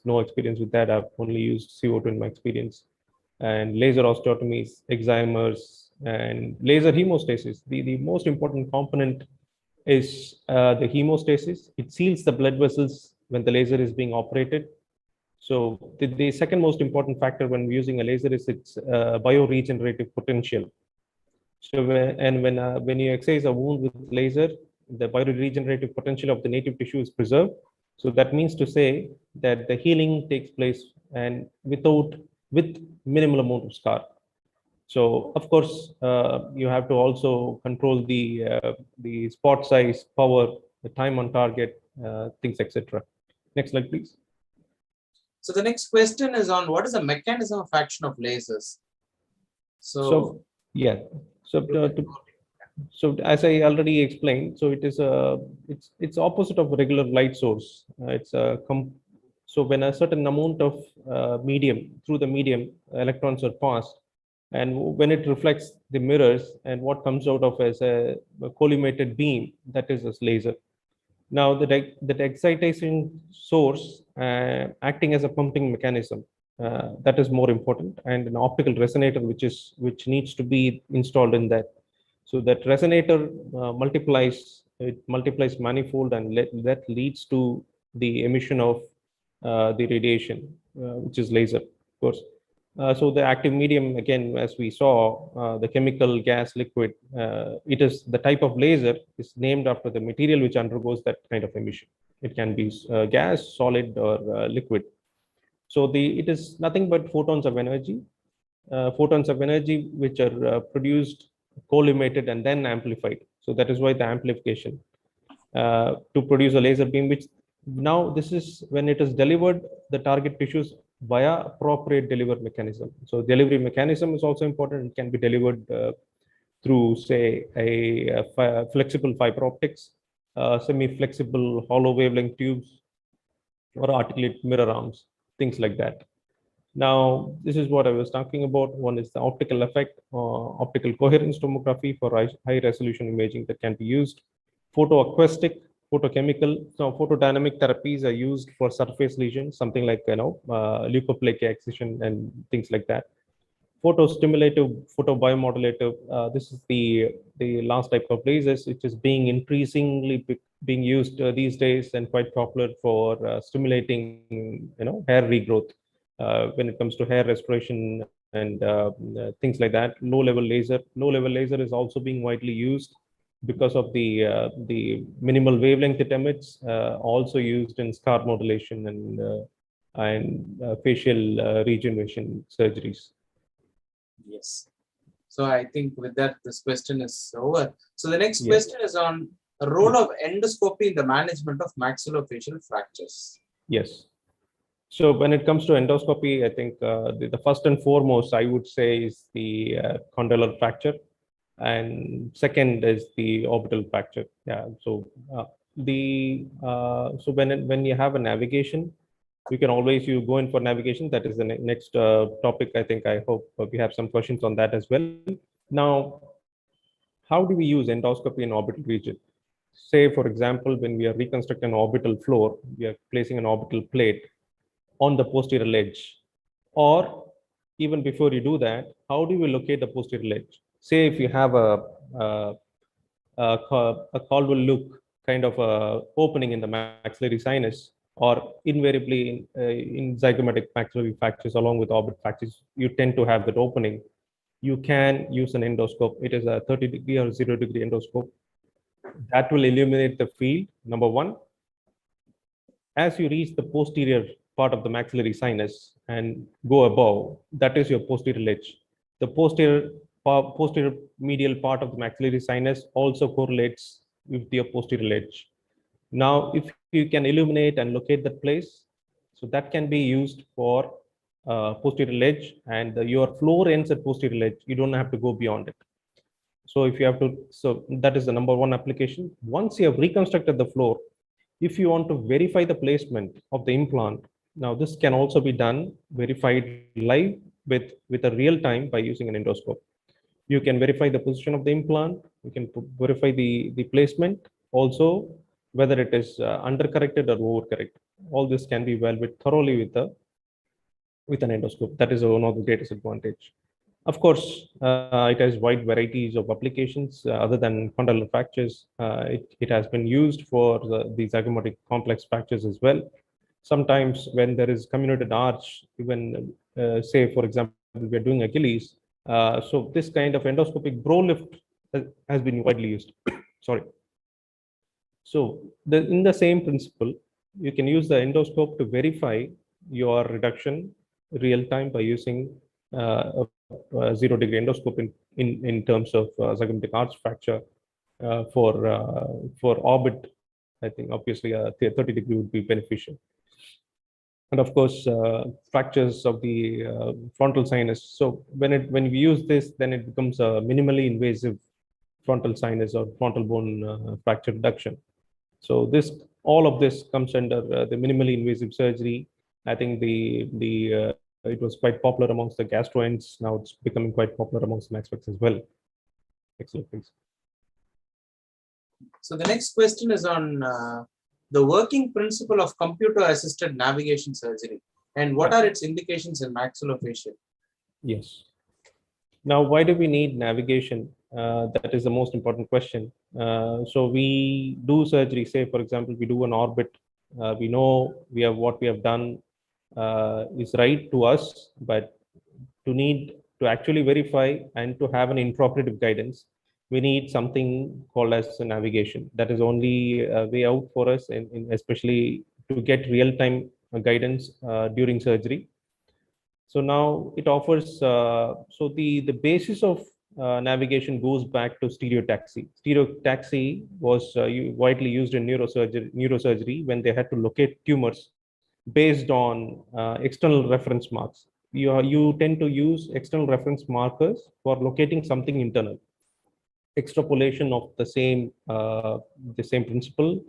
no experience with that. I've only used CO2 in my experience. And laser osteotomies, eximers, and laser hemostasis. The most important component is the hemostasis. It seals the blood vessels when the laser is being operated. So the second most important factor when using a laser is its bioregenerative potential. So when you excise a wound with laser, the bioregenerative potential of the native tissue is preserved. So that means to say that the healing takes place and with minimal amount of scar. So of course, you have to also control the spot size, power, the time on target, things, etc. Next slide, please. So the next question is on what is the mechanism of action of lasers? So as I already explained, so it is it's opposite of a regular light source. So when a certain amount of through the medium, electrons are passed, and when it reflects the mirrors, and what comes out of as a collimated beam, that is as laser. Now, that excitation source acting as a pumping mechanism, that is more important, and an optical resonator which needs to be installed in that. So that resonator multiplies manifold, and that leads to the emission of the radiation, which is laser, of course. So the active medium, again, as we saw, the chemical, gas, liquid, it is the type of laser is named after the material which undergoes that kind of emission. It can be gas, solid, or liquid. So it is nothing but photons of energy which are produced, collimated, and then amplified. So that is why the amplification to produce a laser beam, which now this is when it is delivered the target tissues via appropriate delivery mechanism. So delivery mechanism is also important. It can be delivered through, say, a flexible fiber optics, semi-flexible hollow wavelength tubes, or articulate mirror arms, things like that. Now, this is what I was talking about. One is the optical effect, optical coherence tomography for high resolution imaging that can be used. Photoacoustic, photochemical, so photodynamic therapies are used for surface lesions, something like leukoplakia excision and things like that. Photostimulative, photobiomodulative, this is the last type of lasers, which is being increasingly being used these days and quite popular for stimulating hair regrowth when it comes to hair restoration and things like that. Low level laser is also being widely used because of the minimal wavelength it emits, also used in scar modulation and facial regeneration surgeries. Yes. So I think with that, this question is over. So the next Yes. question is on the role of endoscopy in the management of maxillofacial fractures. Yes. So when it comes to endoscopy, I think the first and foremost, I would say, is the condylar fracture, and second is the orbital fracture. Yeah. So so when you have a navigation, you can always go in for navigation. That is the next topic. I hope we have some questions on that as well. Now, how do we use endoscopy in orbital region? Say, for example, when we are reconstructing an orbital floor, we are placing an orbital plate on the posterior ledge. Or even before you do that, how do we locate the posterior ledge? Say if you have a Caldwell loop kind of opening in the maxillary sinus, or invariably in zygomatic maxillary fractures along with orbit fractures, you tend to have that opening. You can use an endoscope. It is a 30-degree or 0-degree endoscope. That will illuminate the field, number one. As you reach the posterior part of the maxillary sinus and go above, that is your posterior ledge. The posterior medial part of the maxillary sinus also correlates with your posterior ledge. Now, if you can illuminate and locate that place, so that can be used for posterior ledge, and your floor ends at posterior ledge. You don't have to go beyond it. So if you have to, so that is the number one application. Once you have reconstructed the floor, if you want to verify the placement of the implant, now this can also be done, verified live with a real time by using an endoscope. You can verify the position of the implant. You can verify the placement, also whether it is undercorrected or overcorrected. All this can be evaluated thoroughly with an endoscope. That is one of the greatest advantage. Of course, it has wide varieties of applications other than condylar fractures. It has been used for the zygomatic complex fractures as well. Sometimes when there is comminuted arch, even say, for example, we are doing Achilles. So this kind of endoscopic brow lift has been widely used. Sorry. So in the same principle, you can use the endoscope to verify your reduction real time by using a 0-degree endoscope in terms of zygomatic arch fracture. For orbit, I think obviously a 30-degree would be beneficial. And of course, fractures of the frontal sinus. So when we use this, then it becomes a minimally invasive frontal sinus or frontal bone fracture reduction. So all of this comes under the minimally invasive surgery, I think it was quite popular amongst the gastroents. Now it's becoming quite popular amongst Max Specs as well. Excellent, please. So the next question is on the working principle of computer-assisted navigation surgery, and what are its indications in maxillofacial? Yes. Now, why do we need navigation? That is the most important question. So we do surgery, say, for example, we do an orbit. We know what we have done is right to us, but to actually verify and to have an intraoperative guidance, we need something called as a navigation. That is only a way out for us, especially to get real-time guidance during surgery. So now it offers, so the basis of navigation goes back to stereotaxy. Stereotaxy was widely used in neurosurgery when they had to locate tumors based on external reference marks. You tend to use external reference markers for locating something internal. Extrapolation of the same principle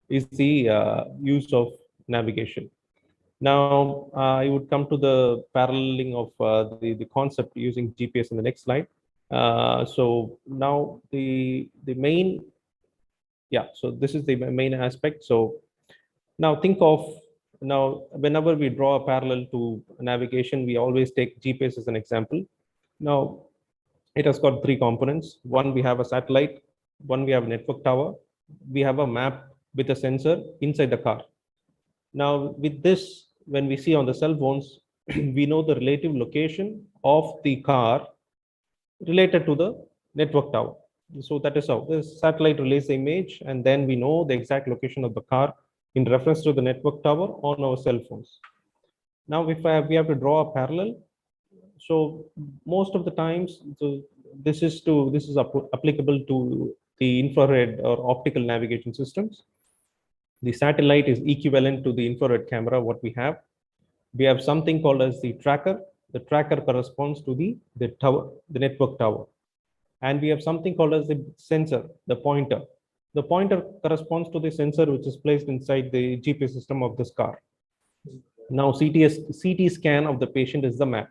is the use of navigation. Now, I would come to the paralleling of the concept using GPS in the next slide. So now the main, so this is the main aspect. So now whenever we draw a parallel to navigation, we always take GPS as an example. Now, it has got three components. One, we have a satellite. One, we have a network tower. We have a map with a sensor inside the car. Now, with this, when we see on the cell phones, we know the relative location of the car related to the network tower. So that is how the satellite relays the image, and then we know the exact location of the car in reference to the network tower on our cell phones. Now, if we have to draw a parallel, so most of the times, this is applicable to the infrared or optical navigation systems. The satellite is equivalent to the infrared camera, what we have. We have something called as the tracker. The tracker corresponds to the tower, the network tower. And we have something called as the sensor, the pointer. The pointer corresponds to the sensor which is placed inside the GPS system of this car. Now, CT scan of the patient is the map.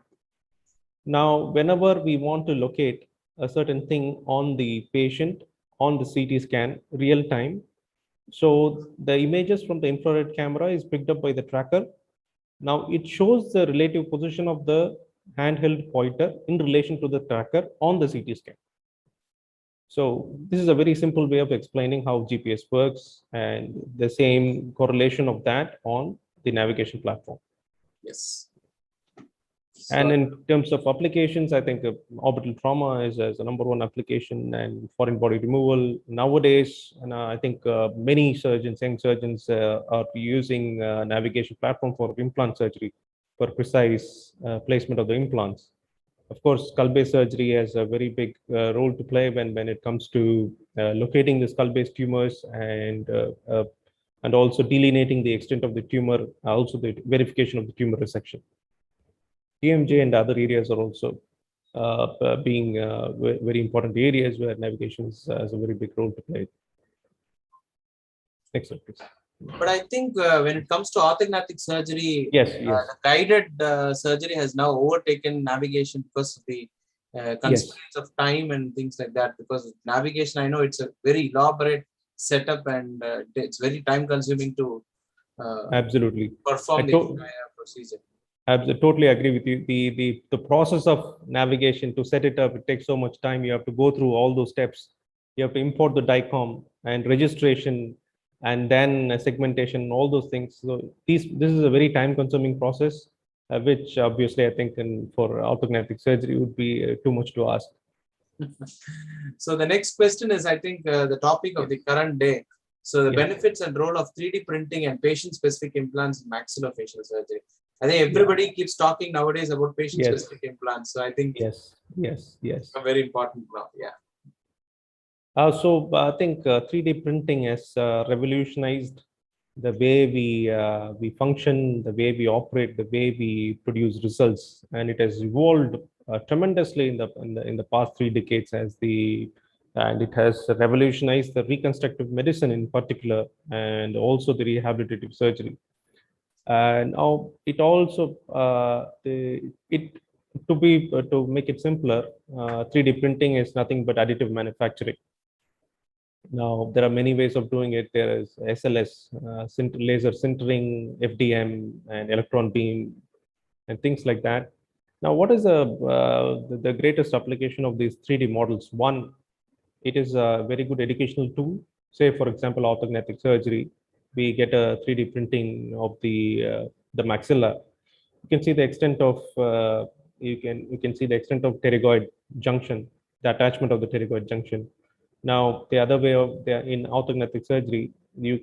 Now, whenever we want to locate a certain thing on the patient on the CT scan real time, so the images from the infrared camera is picked up by the tracker. Now it shows the relative position of the handheld pointer in relation to the tracker on the CT scan. So this is a very simple way of explaining how GPS works, and the same correlation of that on the navigation platform. Yes. And in terms of applications, I think orbital trauma is as a number one application, and foreign body removal nowadays. And I think many surgeons, young surgeons, are using navigation platform for implant surgery for precise placement of the implants. Of course, skull-based surgery has a very big role to play when it comes to locating the skull-based tumors and also delineating the extent of the tumor, also the verification of the tumor resection. TMJ and other areas are also being very important areas where navigation has a very big role to play. Next slide, please. But I think when it comes to orthognathic surgery, the guided surgery has now overtaken navigation because of the constraints of time and things like that. Because navigation, I know it's a very elaborate setup, and it's very time consuming to absolutely perform the entire procedure. I totally agree with you. The process of navigation, to set it up, it takes so much time. You have to go through all those steps. You have to import the DICOM and registration, and then segmentation, all those things. So this is a very time-consuming process, which obviously I think for orthognathic surgery would be too much to ask. So the next question is, I think, the topic of the current day. So the benefits and role of 3D printing and patient-specific implants in maxillofacial surgery. I think everybody keeps talking nowadays about patient-specific implants. So I think yes, very important now. Yeah. So I think 3D printing has revolutionized the way we function, the way we operate, the way we produce results, and it has evolved tremendously in the past 3 decades and it has revolutionized the reconstructive medicine in particular, and also the rehabilitative surgery. And now it also to make it simpler, 3D printing is nothing but additive manufacturing. Now there are many ways of doing it. There is SLS, laser sintering, FDM, and electron beam, and things like that. Now, what is the greatest application of these 3D models? One, it is a very good educational tool. Say, for example, orthodontic surgery, we get a 3D printing of the maxilla. You can see the extent of you can see the extent of pterygoid junction, the attachment of the pterygoid junction. Now, the other way of in orthodontic surgery, you,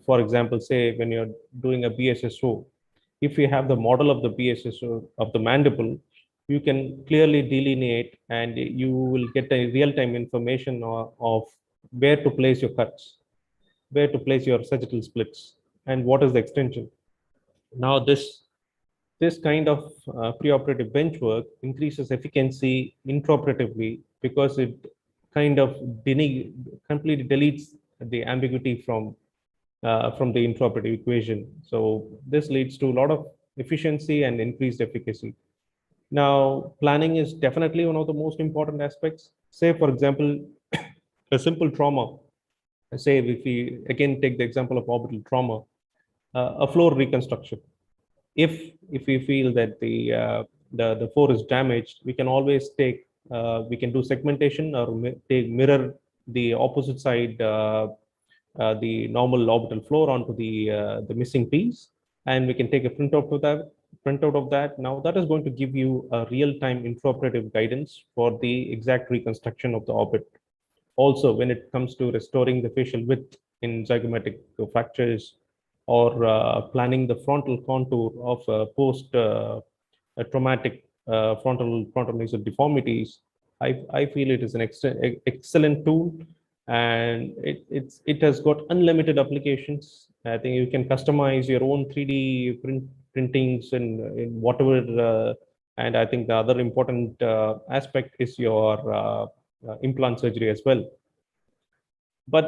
for example, say when you're doing a BSSO, if you have the model of the BSSO of the mandible, you can clearly delineate and you will get a real-time information of where to place your cuts, where to place your sagittal splits, and what is the extension. Now, this kind of preoperative bench work increases efficiency intraoperatively because it kind of completely deletes the ambiguity from the intraoperative equation. So this leads to a lot of efficiency and increased efficacy. Now, planning is definitely one of the most important aspects. Say, for example, a simple trauma. Say, if we again take the example of orbital trauma, a floor reconstruction. If we feel that the floor is damaged, we can always we can do segmentation or mirror the opposite side, the normal orbital floor onto the missing piece, and we can take a printout of that. Now that is going to give you a real-time intraoperative guidance for the exact reconstruction of the orbit. Also, when it comes to restoring the facial width in zygomatic fractures, or planning the frontal contour of post traumatic frontal nasal deformities, I feel it is an excellent tool, and it has got unlimited applications. I think you can customize your own 3D printings in whatever. And I think the other important aspect is your implant surgery as well. But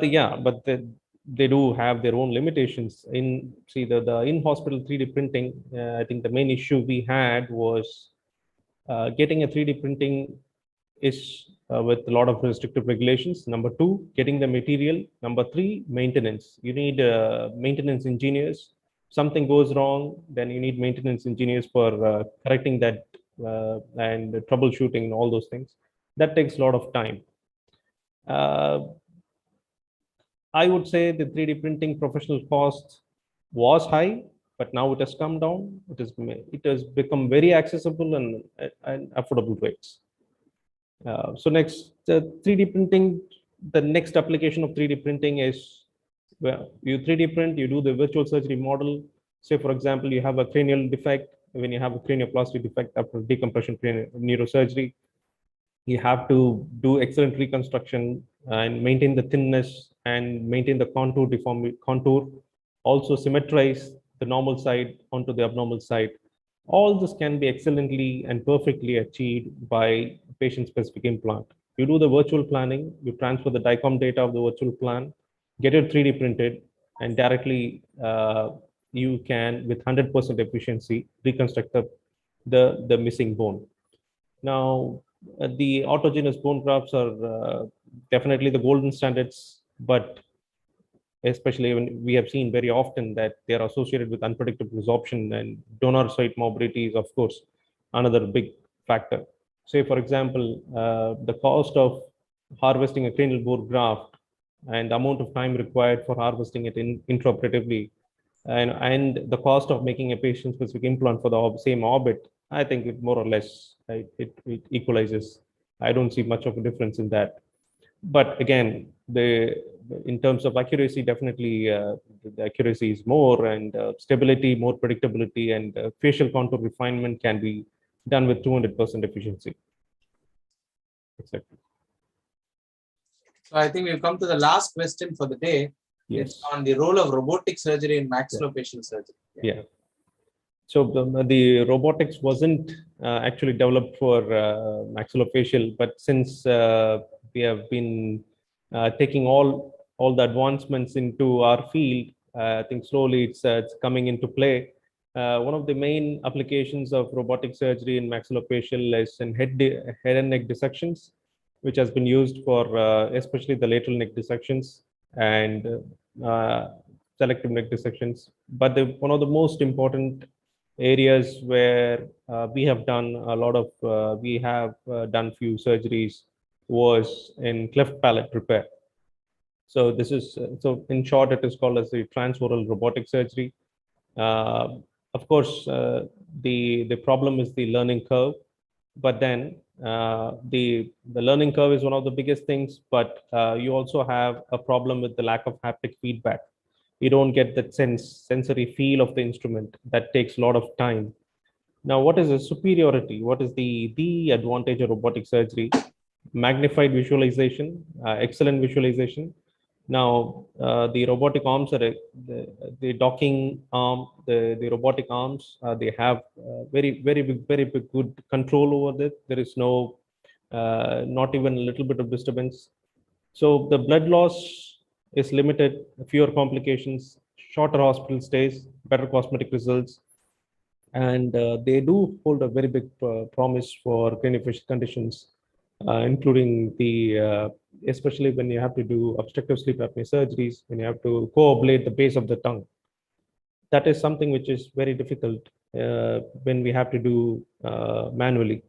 they do have their own limitations. The in-hospital 3D printing, I think the main issue we had was getting a 3D printing is with a lot of restrictive regulations. Number two, getting the material. Number three, maintenance. You need maintenance engineers. Something goes wrong, then you need maintenance engineers for correcting that and troubleshooting and all those things. That takes a lot of time. I would say the 3D printing professional cost was high, but now it has come down. It has become very accessible and affordable rates. So next, 3D printing, the next application of 3D printing is, well, you 3D print, you do the virtual surgery model. Say, for example, you have a cranial defect. When you have a cranioplasty defect after decompression neurosurgery, you have to do excellent reconstruction and maintain the thinness and maintain the contour, also symmetrize the normal side onto the abnormal side. All this can be excellently and perfectly achieved by patient-specific implant. You do the virtual planning, you transfer the DICOM data of the virtual plan, get it 3D printed, and directly you can, with 100% efficiency, reconstruct the missing bone. Now, the autogenous bone grafts are definitely the golden standards, but especially when we have seen very often that they are associated with unpredictable resorption, and donor site mobility is, of course, another big factor. Say, for example, the cost of harvesting a cranial bone graft and the amount of time required for harvesting it intraoperatively, and the cost of making a patient-specific implant for the same orbit, I think it more or less it equalizes. I don't see much of a difference in that. But again, in terms of accuracy, definitely the accuracy is more, and stability, more predictability, and facial contour refinement can be done with 200% efficiency. Exactly. So I think we've come to the last question for the day. Yes. It's on the role of robotic surgery in maxillofacial surgery. Yeah. So the robotics wasn't actually developed for maxillofacial, but since we have been taking all the advancements into our field, I think slowly it's coming into play. One of the main applications of robotic surgery in maxillofacial is in head and neck dissections, which has been used for especially the lateral neck dissections and selective neck dissections. But one of the most important areas where we have done a lot of, we have done few surgeries was in cleft palate repair. So this is, so in short, it is called as the transoral robotic surgery. Of course, the problem is the learning curve, but then the learning curve is one of the biggest things, but you also have a problem with the lack of haptic feedback. You don't get that sensory feel of the instrument. That takes a lot of time. Now, what is the superiority? What is the advantage of robotic surgery? Magnified visualization, excellent visualization. Now, the robotic arms are the docking arm, the robotic arms, they have very big, good control over that. There is no, not even a little bit of disturbance. So the blood loss is limited, fewer complications, shorter hospital stays, better cosmetic results. And they do hold a very big promise for craniofacial conditions, including the, especially when you have to do obstructive sleep apnea surgeries, when you have to co-ablate the base of the tongue. That is something which is very difficult when we have to do manually.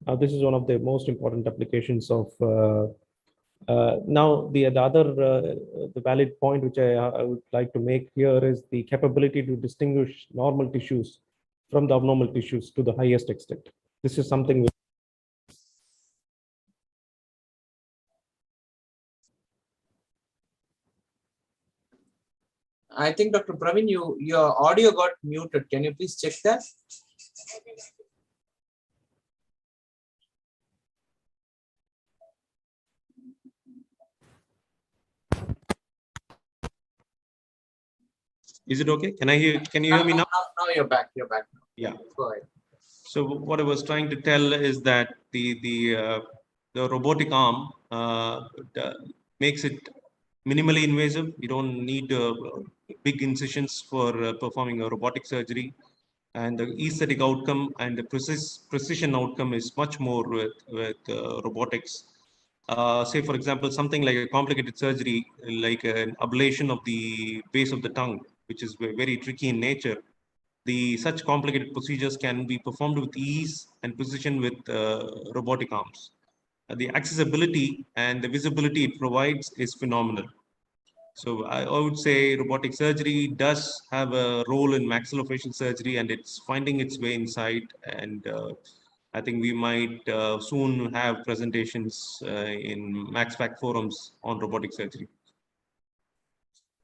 Now, this is one of the most important applications of. Now, the other the valid point which I would like to make here is the capability to distinguish normal tissues from the abnormal tissues to the highest extent. This is something which I think Dr. Praveen, your audio got muted. Can you please check that? Is it okay? Can you hear me now? Now you're back. You're back. Yeah. Go ahead. So what I was trying to tell is that the robotic arm makes it minimally invasive. You don't need big incisions for performing a robotic surgery, and the aesthetic outcome and the precision outcome is much more with robotics. Say, for example, something like a complicated surgery, like an ablation of the base of the tongue, which is very tricky in nature. Such complicated procedures can be performed with ease and precision with robotic arms. The accessibility and the visibility it provides is phenomenal. So I would say robotic surgery does have a role in maxillofacial surgery, and it's finding its way inside. And I think we might soon have presentations in MaxFac forums on robotic surgery.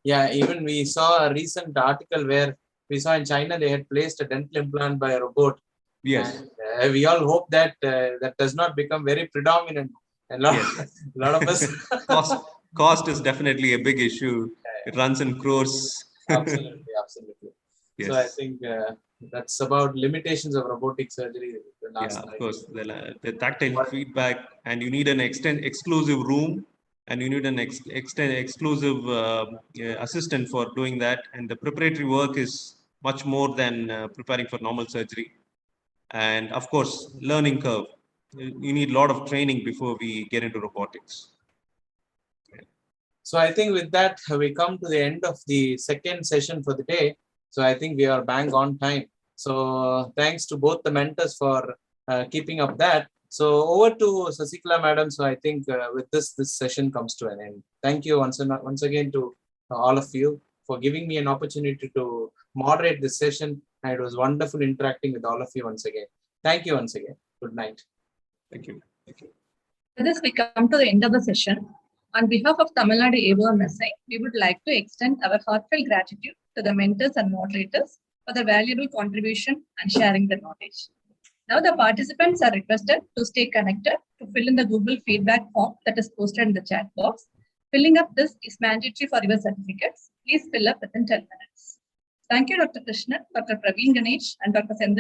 Yeah, even we saw a recent article where we saw in China they had placed a dental implant by a robot. Yes. And, we all hope that that does not become very predominant. And a lot of us. Cost is definitely a big issue. It runs in crores. Absolutely. Yes. So I think that's about limitations of robotic surgery. Of course, the tactile feedback, and you need an exclusive room, and you need an exclusive assistant for doing that. And the preparatory work is much more than preparing for normal surgery. And of course, learning curve. You need a lot of training before we get into robotics. So I think with that, we come to the end of the second session for the day. So I think we are bang on time. So thanks to both the mentors for keeping up that. So over to Sasikala Madam. So I think with this session comes to an end. Thank you once again to all of you for giving me an opportunity to moderate this session. And it was wonderful interacting with all of you once again. Thank you once again. Good night. Thank you. With this, we come to the end of the session. On behalf of Tamil Nadu IIISession, we would like to extend our heartfelt gratitude to the mentors and moderators for their valuable contribution and sharing their knowledge. Now the participants are requested to stay connected to fill in the Google feedback form that is posted in the chat box. Filling up this is mandatory for your certificates. Please fill up within 10 minutes. Thank you, Dr. Krishnan, Dr. Praveen Ganesh, and Dr. Sendil